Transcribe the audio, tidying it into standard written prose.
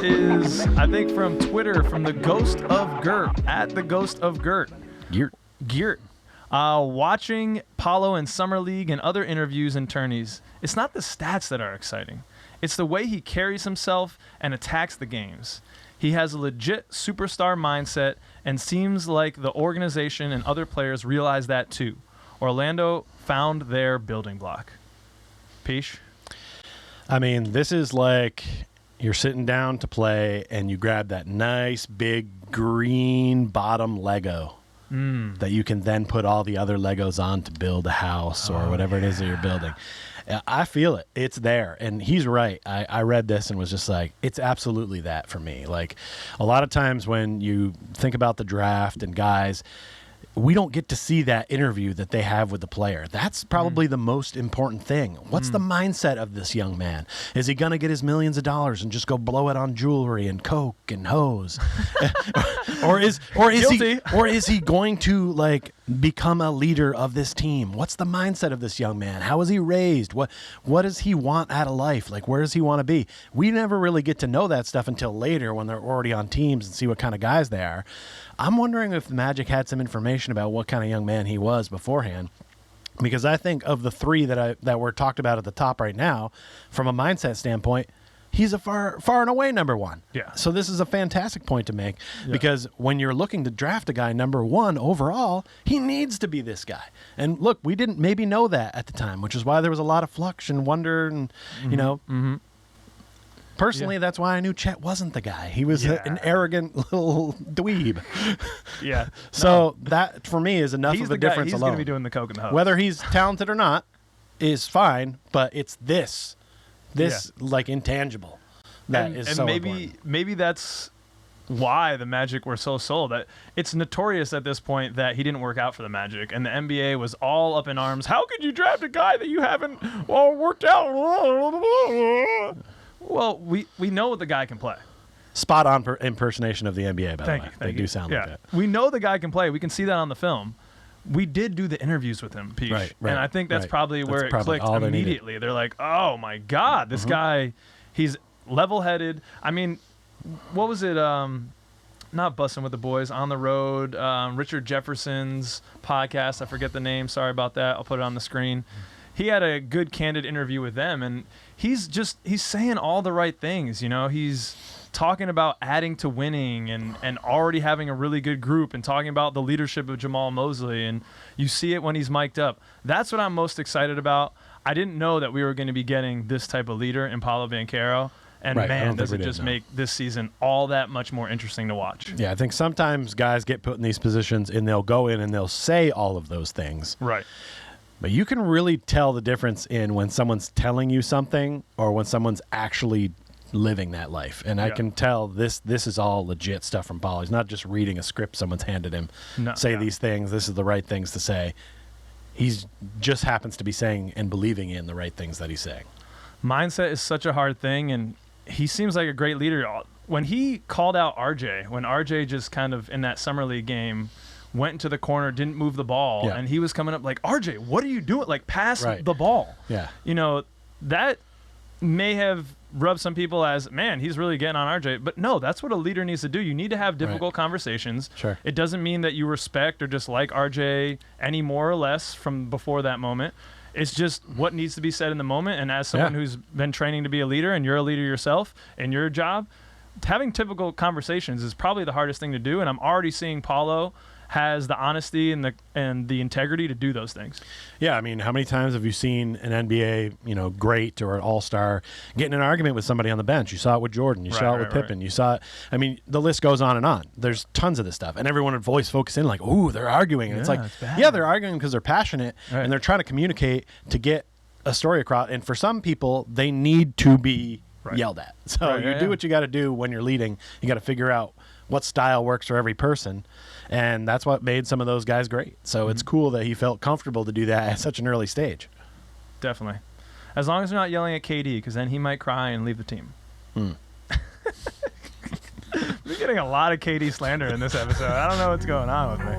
is, I think, from Twitter, from the Ghost of Gert, at the Ghost of Gert. Geert. Watching Paolo in Summer League and other interviews and tourneys, it's not the stats that are exciting. It's the way he carries himself and attacks the games. He has a legit superstar mindset and seems like the organization and other players realize that too. Orlando found their building block. Pich? I mean, this is like you're sitting down to play and you grab that nice big green bottom Lego that you can then put all the other Legos on to build a house or whatever it is that you're building. I feel it. It's there. And he's right. I read this and was just like, it's absolutely that for me. Like, a lot of times when you think about the draft and guys, we don't get to see that interview that they have with the player. That's probably the most important thing. What's the mindset of this young man? Is he going to get his millions of dollars and just go blow it on jewelry and coke and hoes? or is he going to like become a leader of this team? What's the mindset of this young man? How is he raised? What does he want out of life? Like, where does he want to be? We never really get to know that stuff until later when they're already on teams and see what kind of guys they are. I'm wondering if the Magic had some information about what kind of young man he was beforehand, because I think of the three that were talked about at the top right now, from a mindset standpoint, he's a far and away number one. Yeah. So this is a fantastic point to make, because when you're looking to draft a guy number one overall, he needs to be this guy. And look, we didn't maybe know that at the time, which is why there was a lot of flux and wonder and, you know. Personally, that's why I knew Chet wasn't the guy. He was an arrogant little dweeb. So that, for me, is enough of a difference alone. He's going to be doing the coke and the hose. Whether he's talented or not is fine, but it's this like intangible that is so important. Maybe that's why the Magic were so sold. That it's notorious at this point that he didn't work out for the Magic, and the NBA was all up in arms. How could you draft a guy that you haven't worked out? Well, we know what the guy can play. Spot on impersonation of the NBA, by the way. They do sound like that. We know the guy can play. We can see that on the film. We did do the interviews with him, Pich. Right. And I think that's probably where it clicked immediately. They're like, oh, my God, this guy, he's level-headed. I mean, what was it? Not Bussin' with the Boys, On the Road, Richard Jefferson's podcast. I forget the name. Sorry about that. I'll put it on the screen. He had a good, candid interview with them, and he's saying all the right things. You know, he's talking about adding to winning and already having a really good group, and talking about the leadership of Jamal Mosley, and you see it when he's mic'd up. That's what I'm most excited about. I didn't know that we were going to be getting this type of leader in Paolo Banchero, and man, does it just make this season all that much more interesting to watch. Yeah, I think sometimes guys get put in these positions, and they'll go in and they'll say all of those things. Right. But you can really tell the difference in when someone's telling you something or when someone's actually living that life. And I can tell this is all legit stuff from Paul. He's not just reading a script someone's handed him. These things. This is the right things to say. He's just happens to be saying and believing in the right things that he's saying. Mindset is such a hard thing, and he seems like a great leader. When he called out RJ, when RJ just kind of in that summer league game went into the corner, didn't move the ball, and he was coming up like, RJ, what are you doing? Like, pass the ball. Yeah. You know, that may have rubbed some people as, man, he's really getting on RJ. But no, that's what a leader needs to do. You need to have difficult conversations. Sure. It doesn't mean that you respect or dislike RJ any more or less from before that moment. It's just what needs to be said in the moment. And as someone who's been training to be a leader, and you're a leader yourself in your job, having typical conversations is probably the hardest thing to do. And I'm already seeing Paolo has the honesty and the integrity to do those things. Yeah, I mean, how many times have you seen an NBA, great or an all-star get in an argument with somebody on the bench? You saw it with Jordan. You saw it with Pippen. You saw it. I mean, the list goes on and on. There's tons of this stuff. And everyone would always focus in like, ooh, they're arguing. And it's like, they're arguing because they're passionate and they're trying to communicate to get a story across. And for some people, they need to be yelled at. So you do what you got to do when you're leading. You got to figure out what style works for every person. And that's what made some of those guys great. So it's cool that he felt comfortable to do that at such an early stage. Definitely. As long as they're not yelling at KD, because then he might cry and leave the team. We're getting a lot of KD slander in this episode. I don't know what's going on with me.